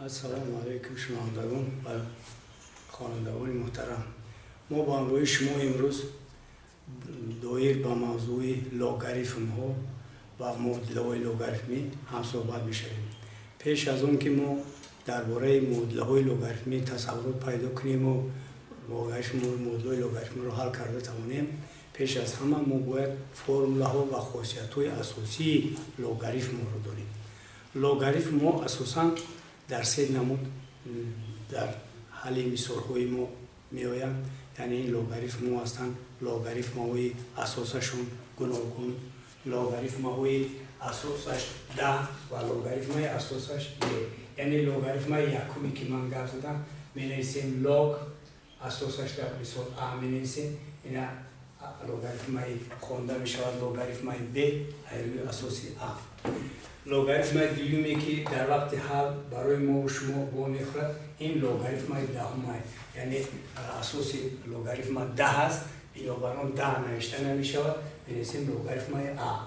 السلام علیکم شنوندگان و خوانندگان محترم. ما با همراه شما امروز دایر به موضوع لوگاریتم ها و معادله های لوگاریتمی هم صحبت می‌شویم. پیش از اون که ما درباره معادله های لوگاریتمی تصورات پیدا کنیم و معادله لوگاریتمی رو حل کرده توانیم، پیش از همه ما باید فرموله ها و خاصیت های اساسی لوگاریتم رو داریم. لوگاریتم ما اساساً در سه نمود در حل مثال های ما می آیند. یعنی این لوگاریتم ها هستند لوگاریتم های اساسشون گوناگون، لوگاریتم های اساسش 10 و لوگاریتم های اساسش 1. یعنی لوگاریتم های یکمی که من گفت دادم می نویسیم لوگ اساسش در مثال ا می نویسیم، اینا لوگاریتم های خوانده می شود لوگاریتم های ب روی اساسی ا. لوگاریتم دیومی که در وقت حل برای ما و شما با میخورد این لوگاریتم دهم، یعنی اساسی لوگاریتم 10 است، بنابراین 10 نوشته نمی شود، بنویسیم لوگاریتم ا.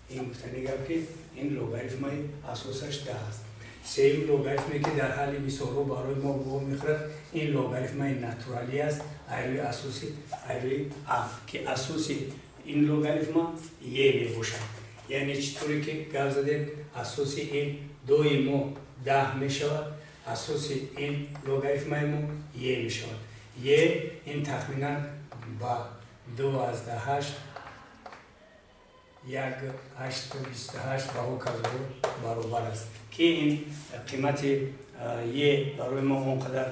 این گفتنی گفت که این لوگاریتم اساسش 10 است. سوم لوگاریتمی که در حل مثال رو برای ما با میخورد این لوگاریتم ناتورالی است، روی اساسی روی ا که اساسی این لوگاریتم ی می باشد. یعنی چطوری که گفت زدیم اساسی این 2 ما 10 می شود، اساسی این لوگاریتم ما ی می شود. ی این تقریبا با 2 از 8 یک 8 28 با هوکازو برابر است که این قیمت ی برای ما اونقدر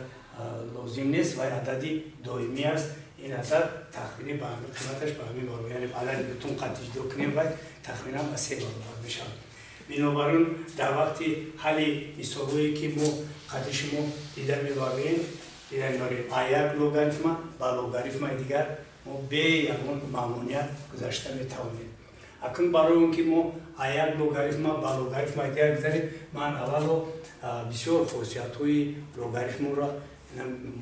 لازم نیست و عددی دائمی است. این عدد تقریبا قیمتش به همین برابر، یعنی الان بتون قطعش دو کنیم و تقریبا به 3 برابر میشه. بنابراین در وقتی حل مثالهایی که ما قطعش ما دیده میبریم یک لوگاریتم با لوگاریتم دیگر ما به یکون ممنوعیت گذاشته میتوانیم. اکنون برای اون که ما یک لوگاریتم با لوگاریتم دیگر بذاریم، من اول بسیار خاصیت های لوگاریتم را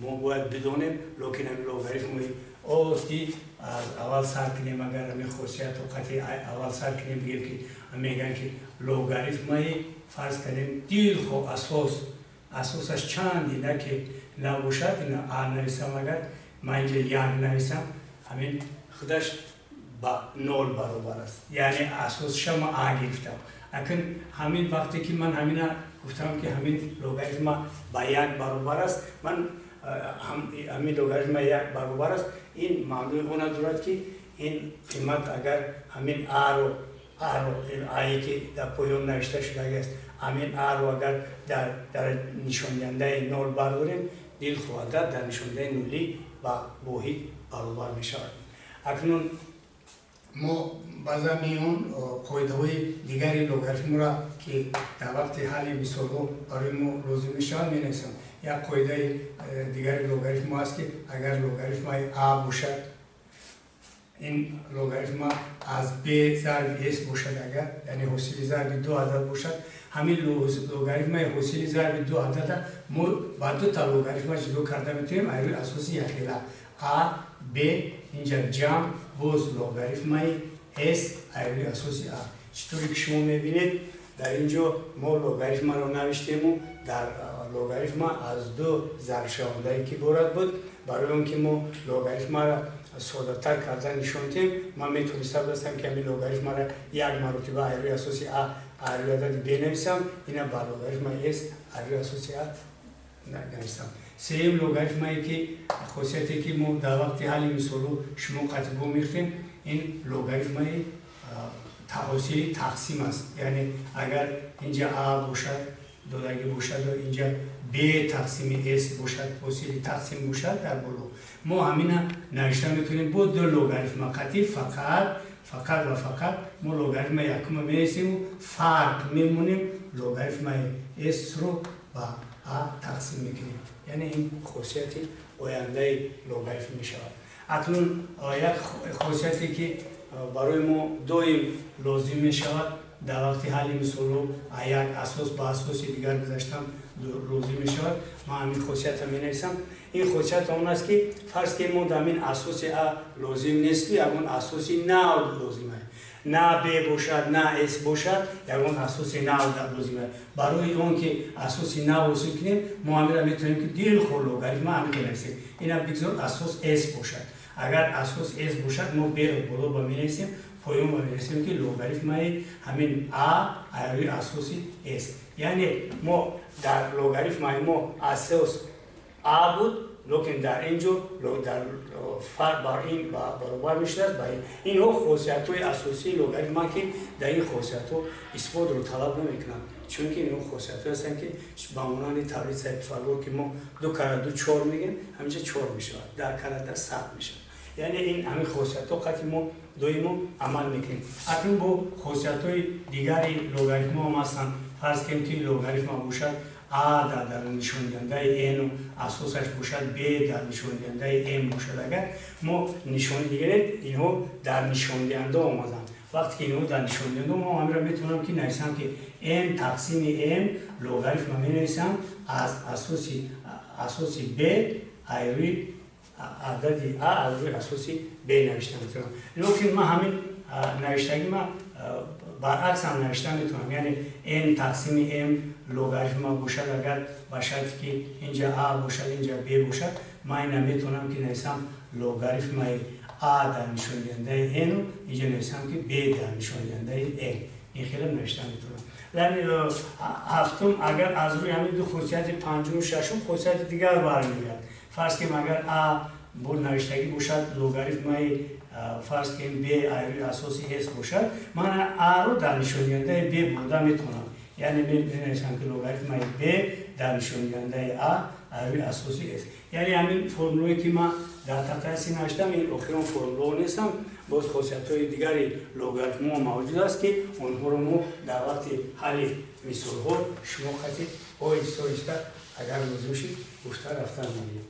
ما باید بدونیم، لیکن همین لوگاریتم های از اول سر کنیم. اگر همین خاصیت و قطعی اول سر کنیم بگیم که میگن که لوگاریتم های فرض کنیم دیل خو اساسش چندی نه که نباشد، اینا ا نویسم، اگر من اینجا یک نویسم همین خودش با 0 برابر است، یعنی اساسش ما ا گرفتم. اکنون همین وقتی که من همین گفتم که همین لوگاریتم با 1 برابر است، من همین لوگاریتم 1 برابر است، این معنی اون دارد که این قیمت اگر همین آی که در پایان نوشته شده است، همین آ رو اگر در نشان دهنده 0 برداریم، دل خواهد در نشان دهنده نولی با واحد برابر می شود. اکنون ما بعضا میون قاعده های دیگری لوگاریتم را که در وقت حل مثال ها برای ما لازم می شود می نویسم. یک قاعده دیگری لوگاریتم هست که اگر لوگاریتم ا باشد، این لوگاریتم از ب ضرب اس باشد، اگر یعنی حاصل ضرب 2 عدد باشد، همین لوگاریتم حاصل ضرب 2 عدد ما با 2 تا لوگاریتم جلو کرده میتونیم روی اساس یک عدد ا ب اینجا جمع باز لوگاریتم اس روی اساس ا. چطوری که شما میبینید در اینجا ما لوگاریتم رو نوشتیم و در لوگاریتم از 2 ضرب شونده که بارد بود. برای اون که ما لوگاریتم را ساده تر کردن نشان دهیم، من میتونستم بستم که همین لوگاریتم را یک مرتبه روی اساس ا روی عدد بنویسم، اینا با لوگاریتم اس روی اساس ا نویسم. سوم لوگاریتم که خاصیتی که ما در وقت حل مثال شما قطعا میخویم، این لوگاریتم حاصل تقسیم است. یعنی اگر اینجا ا باشد دودگی باشد و اینجا ب تقسیم اس باشد، حاصل تقسیم باشد در بالا، ما همین نوشته میکنیم با 2 لوگاریتم قطعی فقط و فقط ما لوگاریتم یکم می‌نویسیم و فرق میمونیم لوگاریتم اس رو با ا تقسیم میکنیم. یعنی این خاصیت آینده لوگاریتم میشود. اکنون یک خاصیتی که برای ما دائم لازم میشود در وقت حل مثال رو یک اساس با اساس دیگر گذاشتم لازم میشود، ما همین خاصیت می نویسم. این خاصیت اون است که فرض کنیم ما در این اساس ا لازم نیست، اون اساسی 9 لازمه. نه ب باشد نه اس باشد یگان اساس نو در لازمه. برای اون که اساس نو وصول کنیم ما همین را میتونیم که دل خور لوگاریتم همین بنویسیم. اینا بگذار اساس اس باشد. اگر اساس اس باشد ما ب رو بالا بنویسیم، پایین بنویسیم که لوگاریتم همین ا روی اساس اس. یعنی ما در لوگاریتم ما اساس ا بود، لیکن در اینجا در فرق بر این برابر میشه با این خاصیت های اساسی لوگاریتم که در این خاصیت ها اثبات رو طلب نمیکنن، چون که این خاصیت هستن که با مانند تبریز صاحب فیثاغورس که ما 2 × 2 4 میگیم، همینجا 4 میشه، در × 10 100 میشه. یعنی این همین خاصیت ها که ما دویمو عمل میکنیم. اکنون با خاصیت های دیگری لوگاریتم ها هستن. فرض کنیم که لوگاریتم باشد ا در نشان دهنده n اساسش باشد ب در نشان دهنده m باشد. اگر ما نشان دیگه اینها در نشان دهنده آمدن، وقتی که اینها در نشان دهنده ما همین را میتونم که نویسم که n تقسیم m لوگاریتم می نویسم از اساس ب روی عدد ا روی اساس ب نوشته میتونم. لیکن ما همین نوشتگی ما برعکس هم نوشته میتونم، یعنی n تقسیم m لوگاریتم باشد اگر باشد که اینجا ا باشد اینجا ب باشد، ما اینا میتونم که نویسم لوگاریتم ا در نشان دهنده n اینجا نویسم که ب در نشان دهنده n. این خیلی نوشته میتونم. یعنی هفتم اگر از روی همین دو خاصیت پنجم و ششم خاصیت دیگر برمیاد. فرض کنیم اگر ا با نوشتگی باشد لوگاریتم فرض کنیم ب روی اساس اس باشد، من ا رو در نشان دهنده ب برده میتونم، یعنی می‌نویسم که لوگاریتم ب در نشان دهنده ا روی اساس اس. یعنی همین فرمولی که من در تقریصی نوشتم این اخیران فرمول نیستم، باز خاصیت‌های دیگری لوگاریتم موجود است که اونها رو ما در وقت حل مثال‌ها شما خطی آهسته اگر لازم شد گفته رفتن می‌گیم.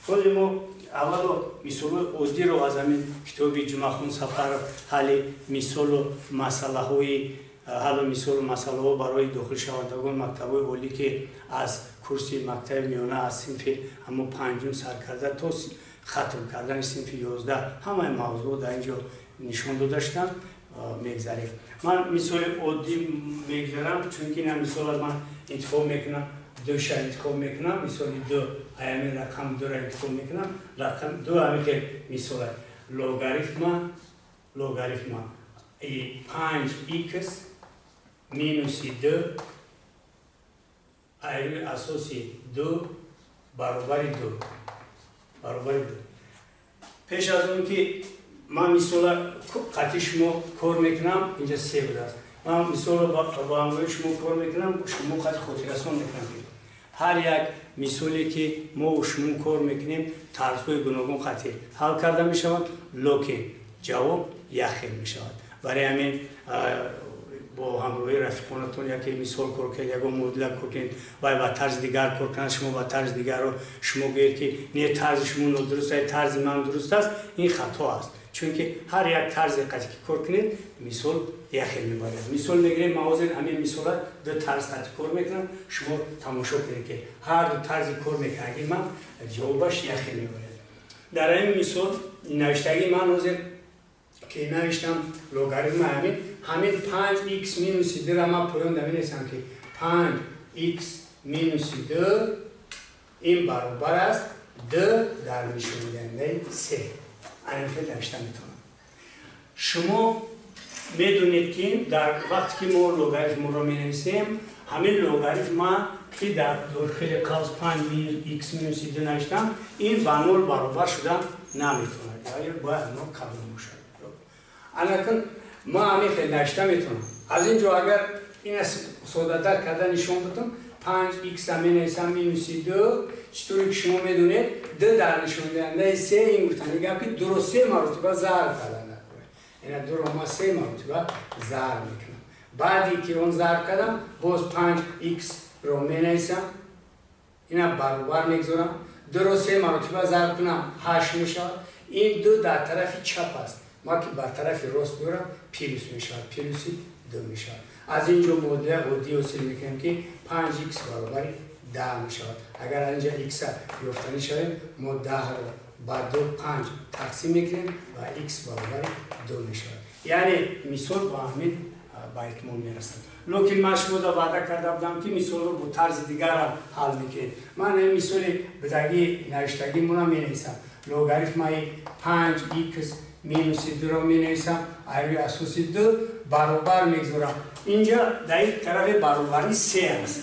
خود ما اول مثال عادی رو از همین کتاب جمعخون سفر حل مثال و مسئله‌های حل مثال و مسئله‌ها برای داخل شوندگان مکتب‌های عالی که از کورس مکتب میانه از صنف اما پنجم سر کرده تا ختم کردن صنف 11 همه موضوع در اینجا نشان داشتم میگذاریم. من مثال عادی میگذارم چون که این مثال من انتخاب میکنم، دو شا انتخاب میکنم، مثال دو ایامی رقم دو را انتخاب میکنم، رقم دو همی که مثال لوگاریتم 5x minus 2 روی اساس 2 برابر 2 پیش از اون که من مثال قطعی شما کار میکنم اینجا 3 بوده است. من مثال با همراه شما کار میکنم، شما قطع خاطررسان میکنم. هر یک مثالی که ما و شما کار میکنیم طرزهای گوناگون قطعی حل کرده میشود، لیکن جواب یخی میشود. برای همین با همراهی رفیقانتون یکی مثال کار کنید، یکی مدل کار کنید و با طرز دیگر کار کنید، شما با طرز دیگر رو شما گویید که نه طرز شما درست است، طرز من درست است، این خطا است. چون که هر یک طرز قطعی کار کنید مثال یخی میباید. مثال میگیریم موازن همین مثالات دو طرز قطعی کار میکنم، شما تماشا کنید که هر دو طرز کار میکنید من جوابش یخی میباید. در این مثال نوشتگی من حاضر که نوشتم لوگاریتم همین 5x minus 2 را من پایان نویسم که 5x minus 2 این برابر است 2 در نشان دهنده 3. این که نوشته میتونم. شما میدونید که در وقتی که ما لوگاریتم را مینویسیم همین لوگاریتم که در داخل قوس 5x minus 2 نوشتم این با 0 برابر شدن نمیتونه، یا باید ما قبول باشد. الان ما همین خیلی نوشته میتونم. از اینجا اگر این ساده تر کردن نشان بدم 5x را مینویسم مینوس 2 چطوری که شما میدونید 2 در نشان دهنده 3 این گفتن میگم که 2 رو 3 مرتبه ضرب کردن نکنه، این 2 رو ما 3 مرتبه ضرب میکنم. بعدی که اون ضرب کردم باز 5x رو مینویسم اینا برابر میگذارم، 2 رو 3 مرتبه ضرب کنم 8 میشه. این 2 در طرف چپ است، ما که بر طرف راست بیارم پیروس میشه، پیروسی 2 میشه. از اینجا مدل عادی حاصل میکنیم که 5x برابر 10 میشه. اگر اینجا x یافتنی شویم ما 10 رو با 2 5 تقسیم میکنیم و x برابر 2 میشه. یعنی مثال با همین با اتمام میرسد. لیکن من شما را وعده کرده بودم که مثال رو با طرز دیگر حل میکنید. من این مثال بدگی نوشتگی مونم می نویسم. لوگاریتمای 5x مینوس 2 را می نویسم. روی اساس 2 برابر میگذارم. اینجا در این طرف برابری 3 است.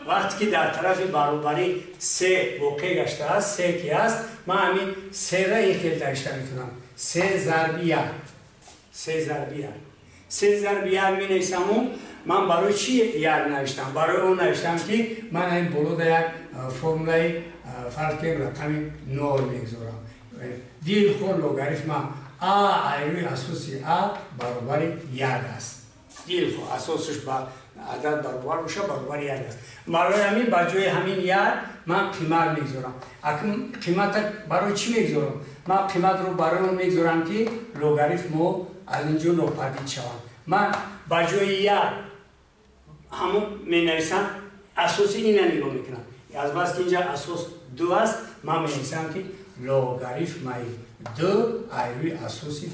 وقتی که در طرف برابری 3 واقع گشته است، 3 که است، من همین 3 را این خیلی داشته میتونم. 3 ضرب 1. 3 ضرب 1. 3 ضرب 1 می نویسم. من برای چی 1 نوشتم؟ برای اون نوشتم که من این بالا در یک فرمولای فرض کنیم رقم 0 میگذارم. دیل خور لوگاریتم a روی اساس a برابر 1 است. دیل خور اساسش با عدد برابر باشه برابر 1 است. برای همین با جای همین 1 من قیمت میگذارم. قیمت برای چی میگذارم؟ من قیمت رو برای اون میگذارم که لوگاریتم از اینجا ناپدید شود. من با جای 1 همون می نویسم اساس این نگاه میکنم. از بس که اینجا اساس 2 است من می نویسم که لوگاریتم 2 روی اساس 2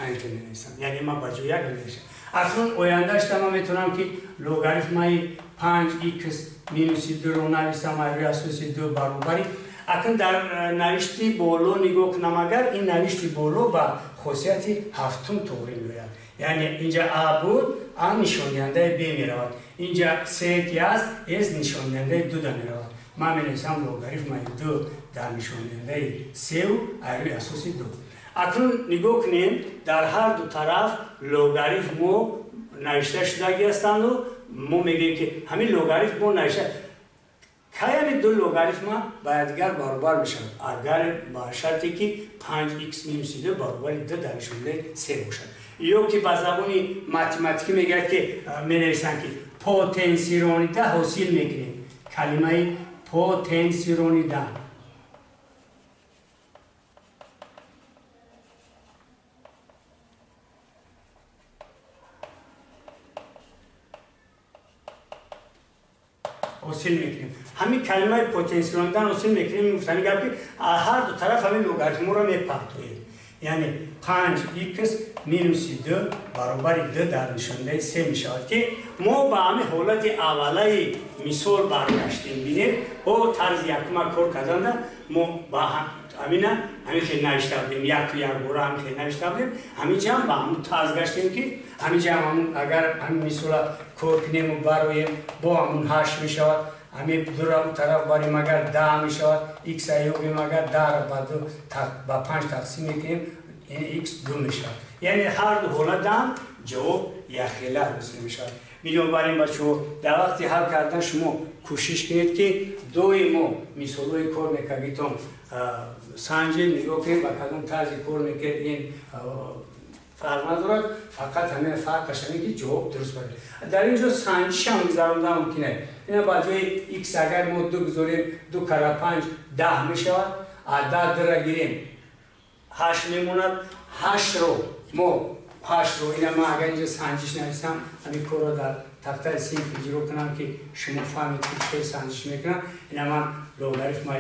این که می نویسم. یعنی من با جای 1 می نویسم. اصلا آیندهش من میتونم که لوگاریتم 5x مینوس 2 رو نویسم روی اساس 2 برابری. اکنون در نوشتی بالا نگاه کنم اگر این نوشتی بالا با خاصیت هفتم طوری میاد. یعنی اینجا A بود، A نشاننده B می رود. اینجا 3 که است، S نشاننده 2 در می رود. من می نویسم لوگاریتم 2 در نشاننده 3 و روی اساس 2. اکنون نگاه کنیم در هر دو طرف لوگاریتم نوشته شدگی هستند و ما میگیم که همین لوگاریتم نوشته که همین دو لوگاریتم باید دیگر برابر بشن اگر با شرطی که 5x مینوس 2 برابر 2 در نشاننده 3 باشد. یا که با زبانی متماتیکی میگه که می نویسن که پوتنسیونیته حاصل میکنیم. کلمه پوتنسیونیته حاصل میکنیم. همین کلمه پوتنسیونیته حاصل میکنیم. میگفتن که هر دو طرف همین لوگاریتم رو میپرتویم. یعنی 5x مینوس 2 برابر 2 در نشانده 3 می شود که ما با همین حالت اوله مثال برگشتیم بینیم و طرز یکم کار کردن ما با همین که نوشته بودیم یک بار همین که نوشته بودیم همین جا با همون طرز گشتیم که همین جا همون اگر همین مثال کار کنیم و برویم با همون 8 می شود. همین دو را طرف بریم اگر 10 می شود. x ایوگیم اگر 10 را با 5 تقسیم میکنیم این x 2 می شود. یعنی هر دو حالت هم جواب یخیله حاصل می شود. بنابراین بچه‌ها در وقتی حل کردن شما کوشش کنید که دوی ما مثالای کار میکنیدم سنجید نگاه کنید و کدوم طرز کار میکنید این فرق ندارد. فقط همین فرقش اینه که جواب درست باشه. در اینجا سنجش هم گذراندن ممکنه. اینا با جای x اگر ما 2 گذاریم 2 کلا 5 10 می شود. 10 را گیریم 8 میموند. 8 رو ما 8 رو اینا من اگر اینجا سنجش نویسم همین کار رو در تخته صنف اجرا کنم که شما فهمید که چطور سنجش میکنم. اینا من لوگاریتم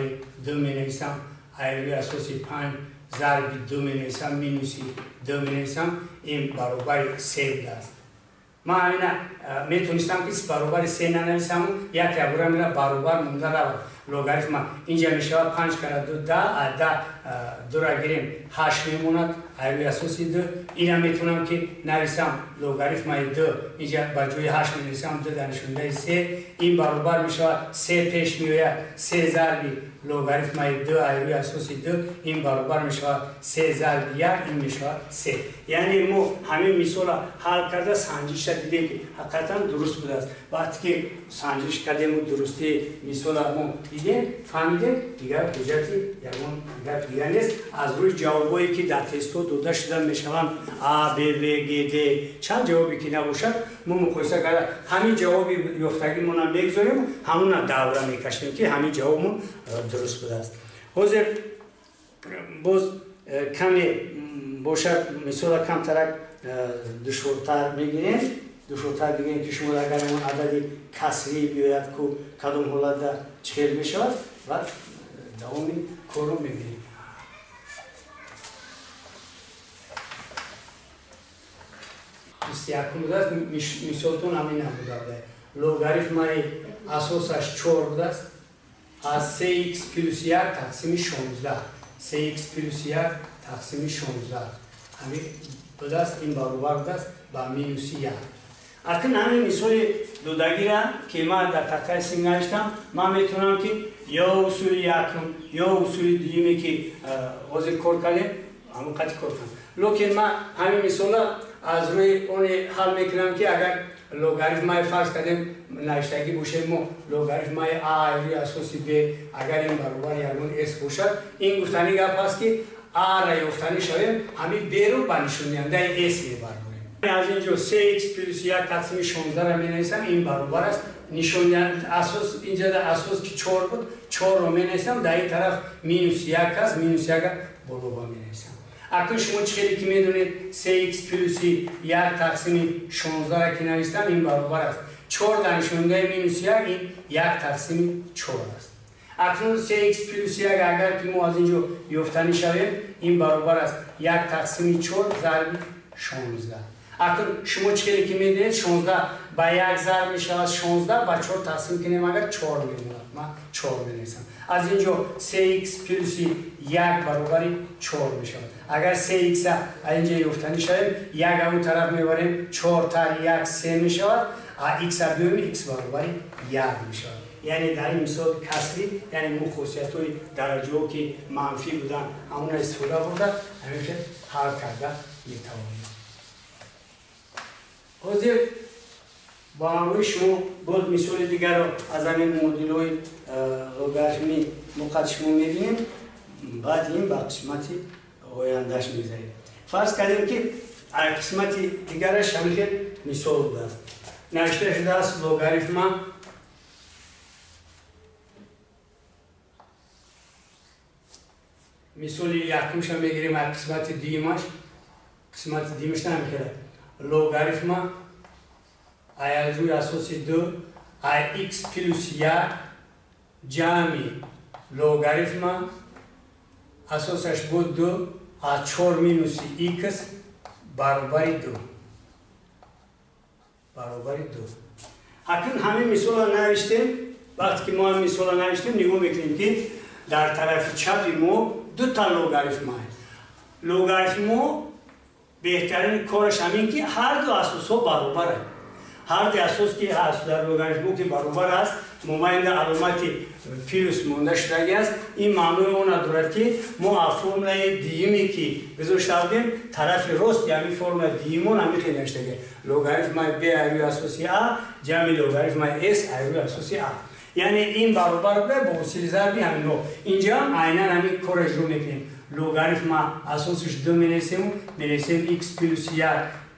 2 می نویسم روی اساس 5 ضرب 2 می نویسم مینوس 2 می نویسم این برابر 3 بوده است. من همینا میتونستم که برابر 3 ننویسم یک عباره میره برابر مونده رود. لوگاریتم اینجا میشه 5 کلا 2 10 2 را گیریم 8 میموند روی اساس 2 اینا میتونم که نویسم لوگاریتم 2 اینجا با جای 8 می‌نویسم 2 در نشانده 3 این برابر میشه 3 پیش میآید 3 ضرب لوگاریتم 2 روی اساس 2 این برابر میشه 3 ضرب 1 این میشه 3. یعنی ما همین مثال حل کرده سنجش دیدیم که حقیقتا درست بوده است. وقتی که سنجش کردیم و درستی مثال ما دیگه فهمیدیم دیگر حجتی یگان دیگر نیست. از روی جوابایی که در تستو داده شدن میشوند A, B, V, G, D چند جوابی که نباشد ما مقایسه کرده همین جوابی یافتگیمون هم میگذاریم همون هم دوره میکشیم که همین جوابمون درست بوده است. حاضر باز کمی باشد مثال کم ترک دشوارتر میگیریم. دشوارتر بگیم که شما اگر اون عدد کسری بیاید که کدام حالت در 40 میشود و دوام کار رو میبینیم. 21 است مثالتون همین نبوده لوگاریتمای اساسش 4 بوده است از 3x پلس 1 تقسیم 16 3x پلس 1 تقسیم 16 همین بوده است این برابر بوده است با مینوس 1 اکنون همین مثال دودگی را که ما در تقطع سیم نوشتم من میتونم که یا اصول یکم یا اصول دیگه که واضح کار کنیم همون قطعی کار کنم لیکن من همین مثال از روی اون حل میکنم که اگر لوگاریتمای فرض کردیم نوشتگی باشه ما لوگاریتمای a روی اساس b اگر این برابر یگان s باشد این گفتنی گپ است که a را یافتنی شویم همین b رو به نشون دهنده s میبریم از اینجا 3x پلس 1 تقسیم 16 را می‌نویسم این برابر است نشون دهنده اساس اینجا در اساس که 4 بود 4 رو می‌نویسم در این طرف مینوس 1 است مینوس 1 برابر می‌نویسم اکنون شما چیزی که می‌دونید 3x پلس 1 تقسیم 16 را که نوشتم این برابر است 4 در نشون دهنده مینوس 1 این 1 تقسیم 4 است اکنون 3x پلس 1 اگر که ما از اینجا یافتنی شویم این برابر است 1 تقسیم 4 ضرب 16 اکنون شما چیزی که می‌دونید 16 با 1 ضرب می‌شود 16 با 4 تقسیم کنیم اگر 4 می‌موند من 4 می‌نویسم از اینجا 3x پلس 1 برابر 4 می‌شود اگر 3x از اینجا یافتنی شویم 1 اون طرف می‌بریم 4 تا 1 3 می‌شود x بیاریم x برابر 1 می‌شود یعنی در این مثال کسری یعنی مو خاصیت‌های درجه‌ای که منفی بودن همون استفاده بردن همین که حل کرده می‌توانیم حاضر با همراه شما باز مثال دیگر را از همین مدل‌های لوگاریتمی مقدر شما می‌بینیم بعد این با قسمتی آینده‌اش می‌گذاریم فرض کردیم که قسمت دیگرش همین مثال بوده است نوشته شده است لوگاریتم مثال یکمش هم می‌گیریم از قسمت دیمش نمی‌کنه لوگاریتم از روی اساس 2 x پلس 1 جمع لوگاریتم اساسش بود 2 از 4 مینوس x برابر 2 اکنون همین مثال را نوشتیم وقتی که ما این مثال را نوشتیم نگاه میکنیم که در طرف چپ ما دو تا لوگاریتم هست لوگاریتم بهترین کارش همین که هر دو اساس ها برابر است هر دو اساس که هست در لوگاریتم که برابر است ممایند علامت پلس مونده شده است این معنی اون دارد که ما فرمول دیمی که گذاشته بودیم طرف راست یعنی فرمول دیمون همین خیلی نوشته لوگاریتم b روی اساس a جمع لوگاریتم s روی اساس a یعنی این برابر به با وسیله ضربی همین اینجا هم عیناً همین کارش رو میکنیم لوگاریتم اساسش 2 می‌نویسیم x پلس 1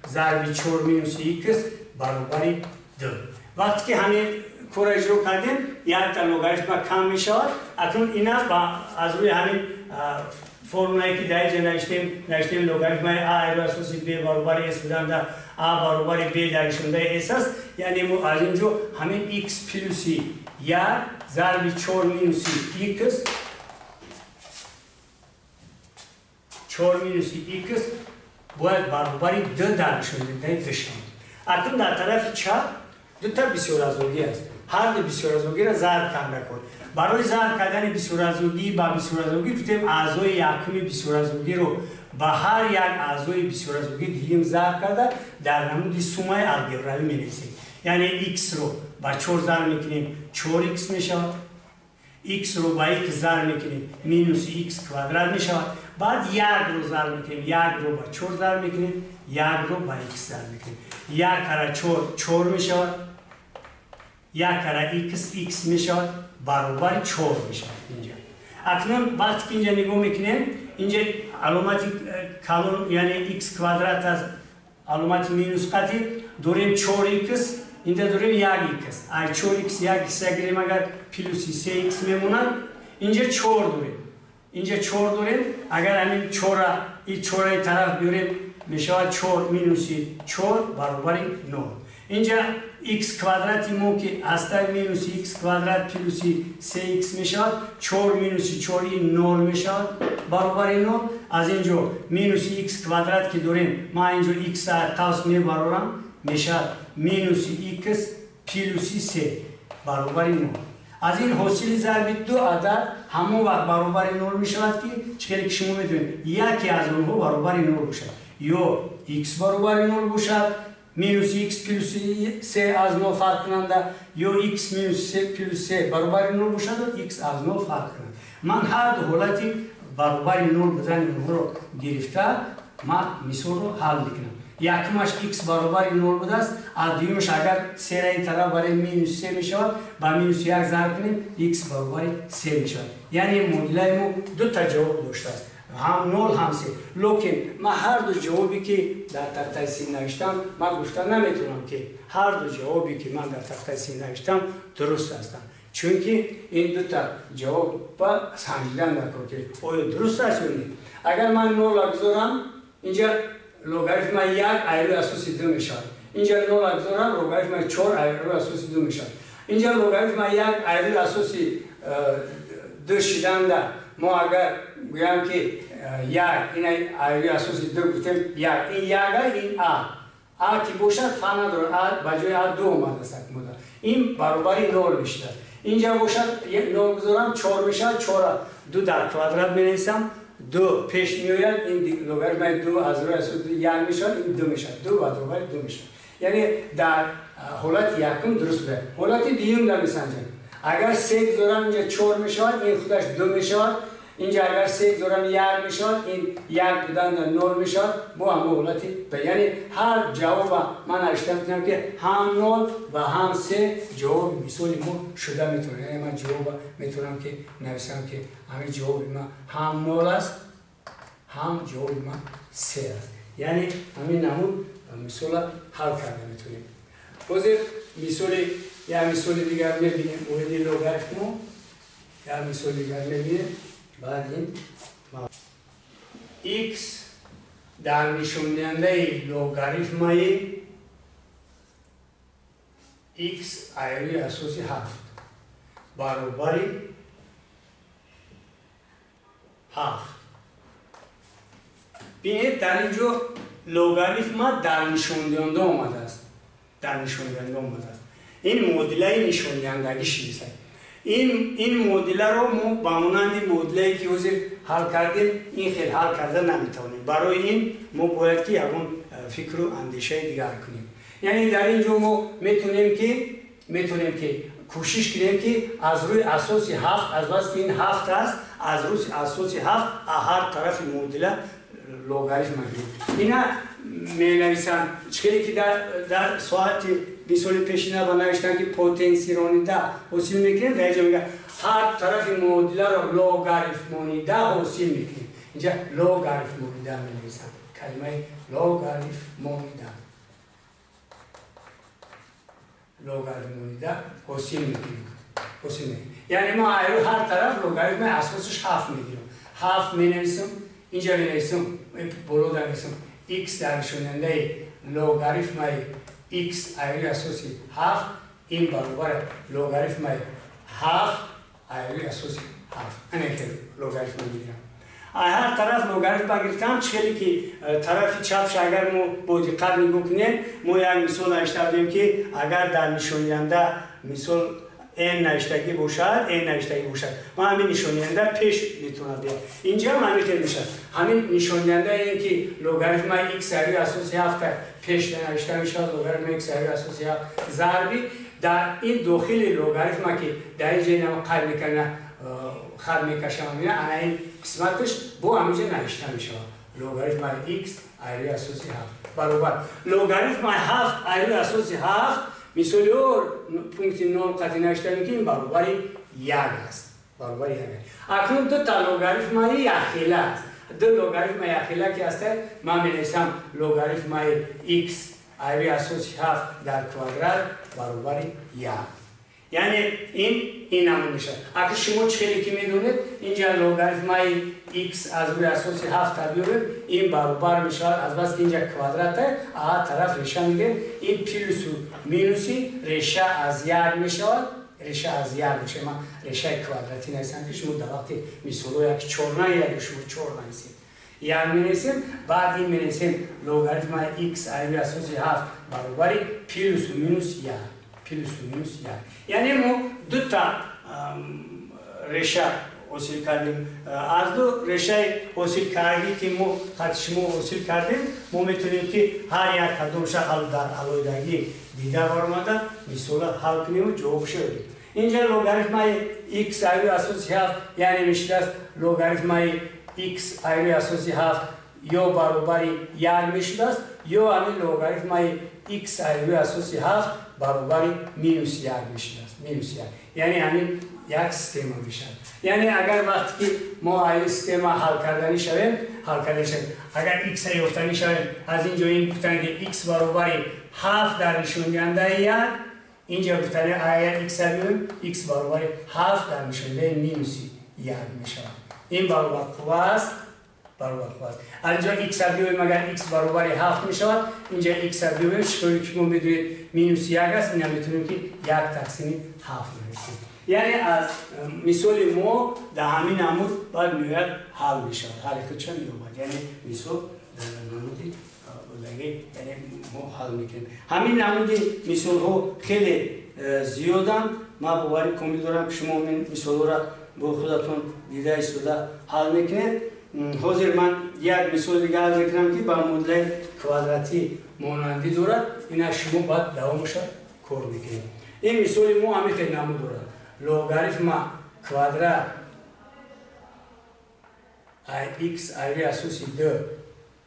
ضرب 4 مینوس x برابر 2 وقتی که همین کار اجرا کردیم یک تا لوگاریتم کم میشود اکنون اینا از روی همین فرمولی که در اینجا نوشتیم لوگاریتم a روی اساس b برابر s بودن در a برابر b در نشونده s است یعنی ما از اینجا همین x پلس 1 ضرب 4 مینوس x 4 مینوس x باید برابر 2 در نشونده بشود اکنون در طرف چپ دو تا بی‌صورت‌زوگی است هر دو بی‌صورت‌زوگی را ضرب کرده کن برای ضرب کردن بی‌صورت‌زوگی با بی‌صورت‌زوگی گفتیم اعضای یکم بی‌صورت‌زوگی رو با هر یک اعضای بی‌صورت‌زوگی دیگه ضرب کرده در نمود سومه الگبرایی می‌نویسیم یعنی x رو با 4 ضرب می‌کنیم 4x می‌شود x رو با 1 ضرب می‌کنیم مینوس x کوادرات می‌شود بعد 1 رو ضرب می‌کنیم 1 رو با 4 ضرب می‌کنیم 1 رو با x ضرب می‌کنیم 1 کره 4 می‌شود 1 کره x می‌شود برابر 4 می‌شود اینجا اکنون وقتی که اینجا نگاه می‌کنیم اینجا علامت کلون یعنی x کوادرات از علامت مینوس قطعی داریم 4x اینجا داریم 1x ای 4x 1x گیریم اگر پلس 3x میمونن اینجا 4 داریم اینجا 4 داریم اگر همین 4 این 4 طرف بیاریم میشه 4 مینوس 4 برابر 9 اینجا x کвадрати мо ки аз дар минуси x квадрат плюси 3x мешавад 4 минуси 4 ин 0 мешавад баробари 0 аз инҷо минуси x квадрат ки дорем ман инҷо x ра тавс мебарорам мешавад минуси x плюси 3 баробари 0 аз ин ҳосили зарби ду адад ҳамон вақт баробари 0 мешавад ки чхеле ки шумо метавонед яке аз онҳо баробари 0 бошад ё x баробари 0 бошад минус x плюс 3 аз 0 фарқ кунанда ё x минус 3 плюс 3 баробари 0 бошад x аз 0 фарқ кунанд ман ҳар ду ҳолати баробари 0 будани онҳоро гирифта ман мисолро ҳал мекунам якумаш x баробари 0 будааст аз дуюмаш агар 3 ра ин тараф барем минус 3 мешавад ба минус 1 зарб кунем x баробари 3 мешавад яъне модулаи мо дута ҷавоб доштааст ҳам 0 ҳам 3 локин ман ҳар ду ҷавобе ки дар тахтаи син навиштам ман гуфта наметавонам ки ҳар ду ҷавобе ки ман дар тахтаи син навиштам дуруст ҳастанд чунки ин дута ҷавобба санҷидан дакор ки оё дуруст аст ё не агар ман 0 гузорам инҷа логарифма 1 айрӯи асоси 2 мешавад инҷа 0 гузорам логарифма 4 айрӯи асоси 2 мешавад инҷа логарифма 1 айрӯи асоси 2 шиданда мо агар гӯям ки 1 ин айрӯи асоси 2 гуфтем 1 ин 1 ин а ки бошад фа надорад а ба ҷои а 2 омадааст акмуда ин баробари 0 мешавад инҷа бошад 0 гузорам 4 мешавад 4 2 дар квадрат менависам 2 пеш меояд ин логарифмаи 2 аз рӯи асоси 1 мешавад ин 2 мешавад 2 баробари 2 мешавад яъне дар ҳолати якум дуруст будад ҳолати дуюм дар месанҷам агар 3 гузорам инҷа 4 мешавад ин худаш 2 мешавад инҷа агар 3 гузорам 1 мешавад ин 1 буданда 0 мешавад бо ҳамон ҳолати яъне ҳар ҷавоба ман навишта метавонам ки ҳам 0 ва ҳам 3 ҷавоби мисоли мо шуда метавонад яъне ман ҷавоба метавонам ки нависам ки ҳамин ҷавоби ман ҳам 0 аст ҳам ҷавоби ман 3 аст яъне ҳамин намуд мисола ҳал карда метавонем ҳозир мисоли як мисоли дигар мебинем оиди логарифмо як мисоли дигар мебинем баъд ин x дар нишондиҳандаи логарифмаи x айрӯи асоси 7 баробари 7 бинед дар инҷо логарифма дар нишондиҳанда омадааст дар нишондиҳанда омадааст ин модилаи нишондиҳандагиши мисал ин модиларо мо ба монанди модилае ки ҳозир ҳал кардем ин хел ҳал карда наметавонем барои ин мо бояд ки ягон фикру андешаи дигар кунем яъне дар ин ҷо мо метавонем ки кӯшиш кунем ки аз рӯи асоси 7 азбаски ин 7 аст аз рӯи асоси 7 ҳар тарафи модила логарифма гирем ина менависам чхеле ки дар соати мисоли пешина ба навиштан ки потенсиронида ҳосил мекунем дар инҷа мегӯям ҳар тарафи модиларо логарифмонида ҳосил мекунем инҷа логарифмонида менависам калимаи логарифмонида ҳосил мекунем яъне мо айрӯ ҳар тараф логарифмаи асосиш 7 мегирам 7 менависам инҷа менависам боло данависам x дар нишондиҳандаи логарифмаи x айрӯи асоси 7 ин баробар логарифмаи 7 айрӯи асоси 7 ане ки логарифма мегирам ҳар тараф логарифма гирифтам чхеле ки тарафи чапш агар мо бо диққат нигоҳ кунем мо як мисол навишта будем ки агар дар нишондиҳанда мисол n навиштагӣ бошад n навиштагӣ бошад ва ҳамин нишондиҳанда пеш метавонад биёд инҷа ҳам ҳамин хел мешавад ҳамин нишондиҳандаи ин ки логарифмаи x айрӯи асоси 7 пеш навишта мешавад логарифмаи x айрӯи асоси 7 зарби дар ин дохили логарифма ки дар ин ҷои намо қайд мекарда хат мекашам ана ин қисматаш бо ҳаминҷа навишта мешавад логарифмаи x айрӯи асоси 7 баробар логарифмаи 7 айрӯи асоси 7 мисоли пункти 0 қати навишта мекунем баробари 1 аст баробари 1 акнун дута логарифмаи яхела аст ду логарифмаи яхела ки аста ман менависам логарифмаи x айрӯи асоси 7 дар квадрат баробари 1 یعنی این نمود میشه. اگه شما 42 میدونید اینجا لوگاریتمای x از روی اساس 7 بیارید این برابر میشه از بس اینجا کوادراته طرف ریشه میگه این پلس و مینوسی ریشه از یاد میشه ریشه از یاد میشه. ما ریشه کوادراتی نیستن که شما در وقتی مثلا یک چورنه یا شما چورنه نیستید یاد مینویسیم بعد این مینویسیم لوگاریتمای x از روی اساس 7 برابر پلس و مینوس یاد پلس و مینوس یاد. یعنی ما دو تا ریشه حاصل کردیم. از دو ریشه حاصل کردی که ما شما حاصل کردیم ما میتونیم که هر یک کدومش حل در علایدگی دیگر آمده مثلا حل کنیم و جواب شدیم. اینجا لوگاریتمای x روی اساس 7 یعنی میشه لوگاریتمای x روی اساس 7 یا برابر یاد میشه یا همین لوگاریتمای x روی اساس 7 برابر مینوس یاد میشه مینوس یاد. یعنی همین یک سیستم میشه. یعنی اگر وقتی ما این سیستم حل کردنی شویم اگر x یافتنی شویم از اینجا این گفتن که x برابر 7 در نشون دهنده یاد اینجا گفتن اگر x بیاریم x برابر 7 در نشون دهنده مینوس یاد میشه. این برابر خوب است اینجا x بیاریم اگر x برابر 7 میشه اینجا x بیاریم شکلی که ما میدونید مینوس 1 است این هم میتونیم که 1 تقسیم 7 میرسیم. یعنی از مثال ما در همین نمود باید میاد حل میشه حرکت چه میومد یعنی مثال نمودی یعنی ما حل میکنیم. همین نمودی مثال ها خیلی زیادن ما باوری کامل دارم شما این مثال را با خودتون دیده ایستاده حل میکنید. حاضر من یک مثال دیگه حل میکنم که با مدل کوادراتی مانندی دارد اینا شما باید دوامش کار میکنید. این مثال ما همین نمود دارد لوگاریتم کوادرات x روی اساس 2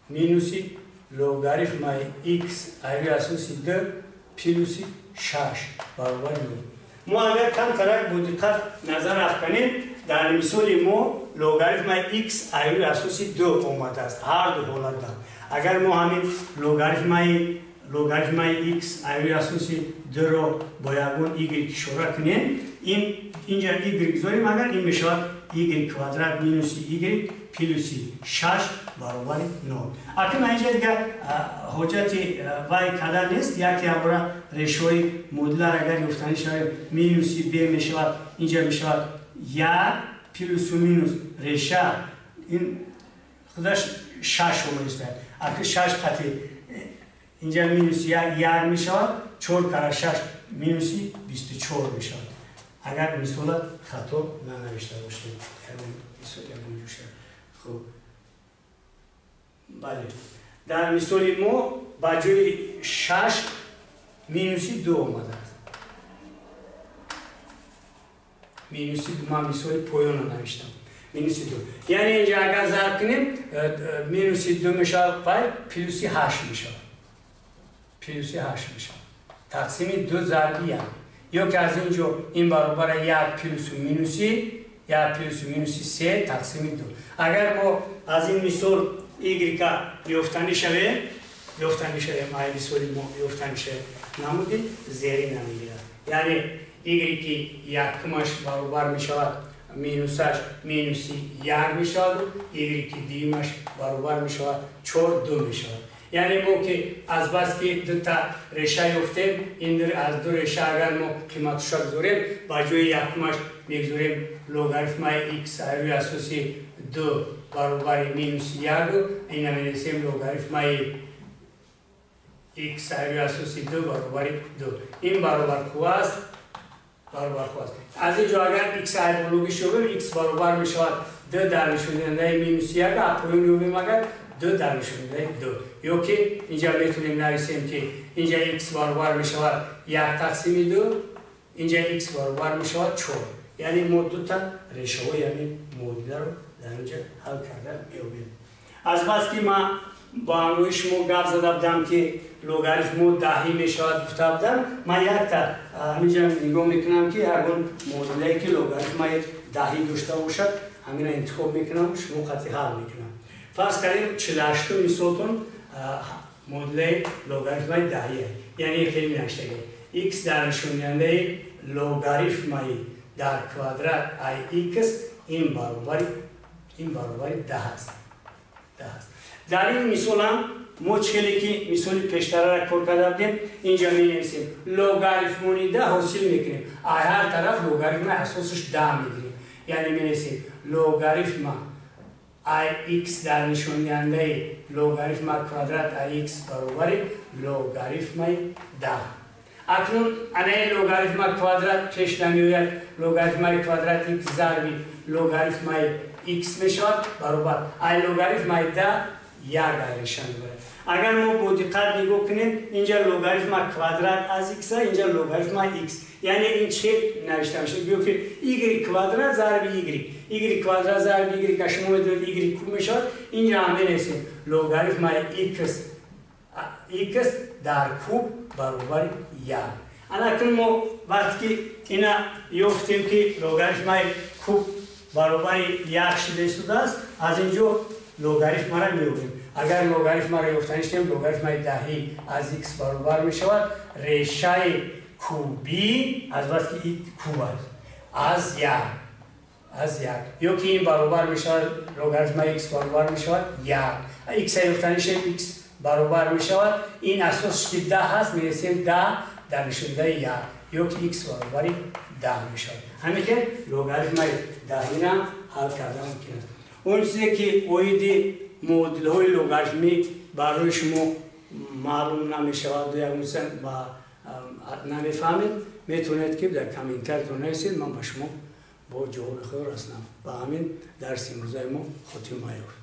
مینوسی لوگاریتم x روی اساس 2 پلس 6 برابر 9. ما اگر کم کرک با دقت نظر کنیم در مثال ما لوگاریتم x روی اساس 2 اومده است هر دو حالت دارد. اگر ما همین لوگاریتم x روی اساس 2 رو با یگون y اشاره کنیم اینجا y بگذاریم اگر این میشه y کوادرات مینوس y پلس 6 برابر 9. اکنون اینجا دیگه حجت وای کدر نیست یکی برای ریشوی مدلر اگر یافتنی شود مینوس b میشود اینجا میشود 1 پلس و مینوس ریشه این خودش 6 اومده اکنون 6 قطعی اینجا مینوس 1 میشود 4 کار 6 مینوس 24 میشود. اگر مثال خطا ننوشته باشید مثال یکون جوشه. خب بله در مثال ما با جای 6 مینوس 2 اومده است. مینوس 2 من مثال پایان رو نوشتم مینوس 2 یعنی اینجا اگر ضرب کنیم مینوس 2 میشه پلس 8 میشه پلس 8 میشه تقسیم 2 ضربی هم یا که از اینجا این برابر 1 پلس و مینوسی 1 پلس و مینوسی 3 تقسیم 2. اگر ما از این مثال y یافتنی شویم ما مثال ما یافتنی شویم نمودی زیری نمیگیرد یعنی y که یکمش برابر میشود مینوسش مینوسی 1 میشود y که دیمش برابر میشود 4 2 میشود. یعنی ما که از بس که دو تا ریشه یافتیم این از دو ریشه اگر ما قیمتش بگذاریم با جای یکمش میگذاریم لوگاریتمای x روی اساس 2 برابر مینوس 1 این هم می‌نویسیم لوگاریتمای x روی اساس 2 برابر 2 این برابر کو است از اینجا اگر x هایپربولیک شویم x برابر میشود 2 در نشون دهنده مینوس 1 اپویم یابیم اگر 2 در نشون دهنده 2 یا که اینجا میتونیم نویسیم که اینجا x برابر میشود 1 تقسیم 2 اینجا x برابر میشود 4 یعنی ما دو تا ریشه های یعنی مدل رو در اینجا حل کرده میابیم. از بس که ما با همروی شما گپ زده بودم که لوگاریتم دهی میشود گفته بودم من یک تا همینجا نگاه میکنم که اگر مدلی که لوگاریتم دهی داشته باشد همین انتخاب میکنم شما قطعی حل میکنم. فرض کردیم 48 مثالتون مدل لوگاریتم دهیه یعنی خیلی نشده x در نشون دهنده لوگاریتمای در کوادرات ix این برابر 10 است. در این مثال هم مشکلی که مثال پیشتر را کار کرده بودیم اینجا می نویسیم لوگاریتمونی 10 حاصل میکنیم. هر طرف لوگاریتم اساسش 10 میگیریم. یعنی می نویسیم لوگاریتم ix در نشون دهنده لوگاریتم کوادرات ix برابر لوگاریتم 10. اکنون انه لوگاریتم کوادرات پیش نمیآید. لوگاریتم کوادرات x ضرب لوگاریتم x میشود برابر ای لوگاریتم 10 یک دایرشان میبره. اگر ما با دقت نگاه کنیم اینجا لوگاریتم کوادرات از x اینجا لوگاریتم x. یعنی این چه نوشته میشه؟ بگو که y کوادرات ضرب y کوادرات ضرب y که شما میدونید y کوب میشود. اینجا هم بنویسیم لوگاریتم x در کوب برابر 1. اکنون ما وقتی اینا یافتیم که لوگاریتم کوب برابر 1 شده است از اینجا لوگاریتم را می‌یابیم. اگر لوگاریتم را یافتنش کنیم لوگاریتم 10 از x برابر می‌شود ریشه کوبی از بس که این کوب است از 1 یا که این برابر می‌شود لوگاریتم x برابر می‌شود 1 x یافتنش x برابر می‌شود این اساسش که 10 هست می‌نویسیم 10 در نشونده 1 یا که x برابر 10 می‌شود. همین که لوگاریتم 10 را حل کردن ممکن است. اون چیزی که اویدی مدل های لوگاریتمی برای شما معلوم نمی‌شود یا مثلا نمی‌فهمید میتونید که در کامنت‌تون نویسید من با شما با جواب خود رسیدم. با همین درس امروزی ما ختم می‌یابد.